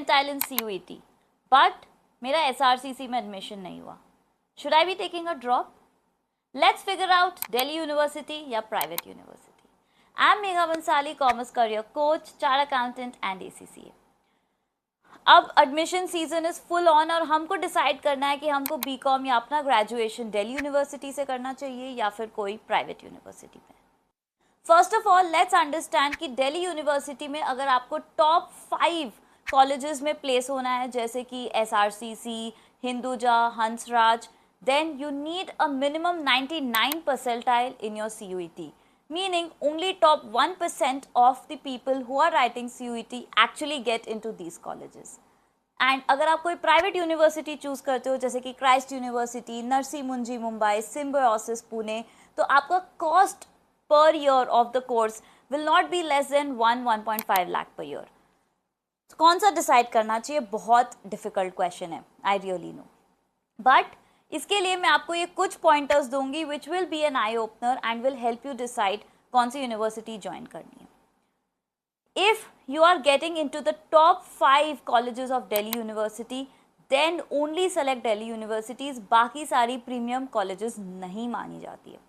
percentile in CUET, but मेरा SRCC में admission नहीं हुआ. Should I be taking a drop? Let's figure out Delhi University या private university. I'm Megha Bansali, commerce career coach, chartered accountant and ACCA. अब admission season is full on और हमको decide करना है कि हमको बीकॉम या अपना ग्रेजुएशन दिल्ली यूनिवर्सिटी से करना चाहिए या फिर कोई प्राइवेट यूनिवर्सिटी में. First of all let's understand कि दिल्ली यूनिवर्सिटी में अगर आपको टॉप 5 कॉलेजेस में प्लेस होना है जैसे कि SRCC, Hinduja, Hansraj, then you need a minimum 99 percentile in your CUET, meaning only top 1% of the people who are writing CUET actually get into these colleges. And अगर आप कोई प्राइवेट यूनिवर्सिटी चूज करते हो जैसे कि क्राइस्ट यूनिवर्सिटी, नरसी मुंजी Mumbai, symbiosis Pune, तो आपका cost per year of the course will not be less than 1.5 lakh per year. कौन सा डिसाइड करना चाहिए, बहुत डिफिकल्ट क्वेश्चन है, आई रियली नो. बट इसके लिए मैं आपको ये कुछ पॉइंटर्स दूंगी which will be an eye opener and will help you decide कौन सी यूनिवर्सिटी ज्वाइन करनी है. If you are getting into the top 5 colleges of Delhi university then only select Delhi universities, बाकी सारी प्रीमियम कॉलेजेस नहीं मानी जाती है.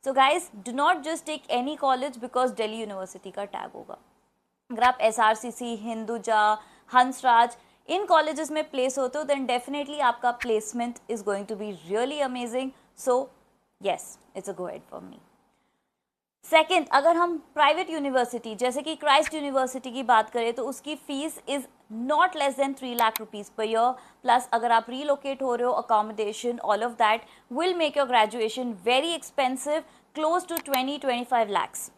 So guys do not just take any college because Delhi university का टैग होगा. अगर आप SRCC, हिंदुजा, हंसराज इन कॉलेजेस में प्लेस होते हो देन डेफिनेटली आपका placement is going to be really amazing. So yes, it's a go ahead for me. Second, अगर हम प्राइवेट यूनिवर्सिटी जैसे कि क्राइस्ट यूनिवर्सिटी की बात करें तो उसकी fees is not less than 3 lakh rupees per year, plus अगर आप रीलोकेट हो रहे हो, accommodation, all of that will make your graduation very expensive, close to 20-25 lakhs.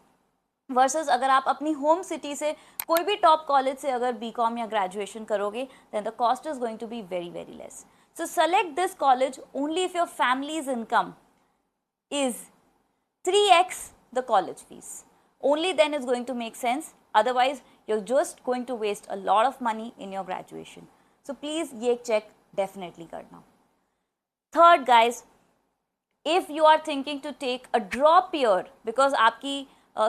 Versus अगर आप अपनी होम सिटी से कोई भी टॉप कॉलेज से अगर बीकॉम या ग्रेजुएशन करोगे then the cost is going to be very very less. So select this college only if your family's income is 3x the college fees. Only then is going to make sense. Otherwise, you're just going to waste a lot of money in your graduation. So please ये check definitely करना. Third, guys, if you are thinking to take a drop year because आपकी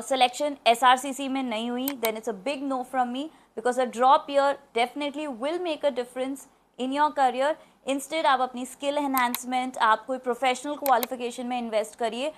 selection SRCC में नहीं हुई, then it's a big no from me because a drop year definitely will make a difference in your career. Instead, आप अपनी skill enhancement, आप कोई professional qualification में invest करिए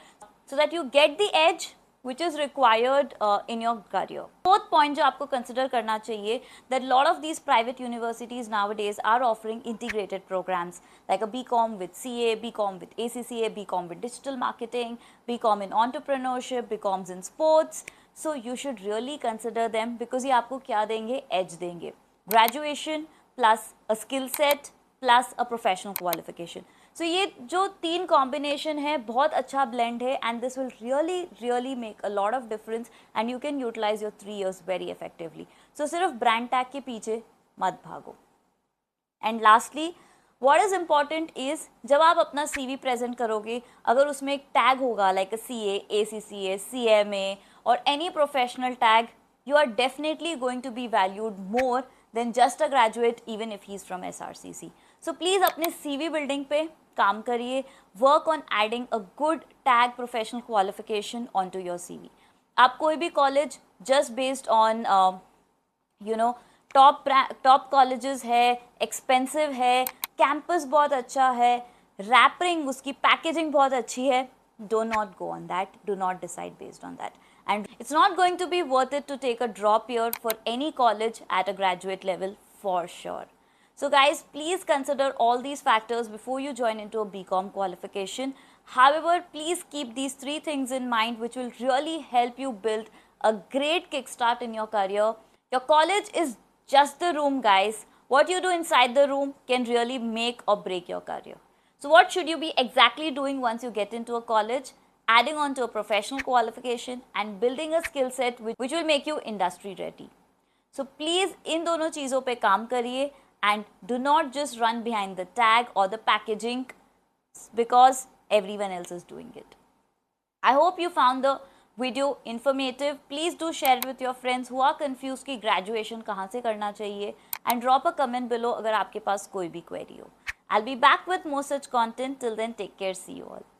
so that you get the edge which is required in your career. Fourth point जो आपको consider करना चाहिए that lot of these private universities nowadays are offering integrated programs like a BCom with CA, BCom with ACCA, BCom with digital marketing, BCom in entrepreneurship, BComs in sports. So you should really consider them because ये आपको क्या देंगे, edge देंगे. Graduation plus a skill set plus a professional qualification. सो ये जो 3 combination है बहुत अच्छा ब्लेंड है and this will really really make a lot of difference and you can utilize your 3 years very effectively. So सिर्फ brand tag के पीछे मत भागो. And lastly what is important is जब आप अपना CV प्रेजेंट करोगे अगर उसमें एक टैग होगा लाइक अ CA, ACCA, CMA और any professional tag, you are definitely going to be valued more than just a graduate even if he is from SRCC. So please अपने CV building पे काम करिए, work on adding a good tag professional qualification onto your CV. आप कोई भी college just based on you know top colleges है, expensive है, campus बहुत अच्छा है, wrapping उसकी packaging बहुत अच्छी है, do not go on that, do not decide based on that. And it's not going to be worth it to take a drop year for any college at a graduate level for sure. So guys, please consider all these factors before you join into a BCom qualification. However, please keep these 3 things in mind which will really help you build a great kickstart in your career. Your college is just the room, guys. What you do inside the room can really make or break your career. So what should you be exactly doing once you get into a college? Adding on to a professional qualification and building a skill set which will make you industry ready. So please इन दोनों चीज़ों पे काम करिए and do not just run behind the tag or the packaging because everyone else is doing it. I hope you found the video informative. Please do share it with your friends who are confused कि graduation कहाँ से करना चाहिए and drop a comment below अगर आपके पास कोई भी query हो. I'll be back with more such content. Till then, take care. See you all.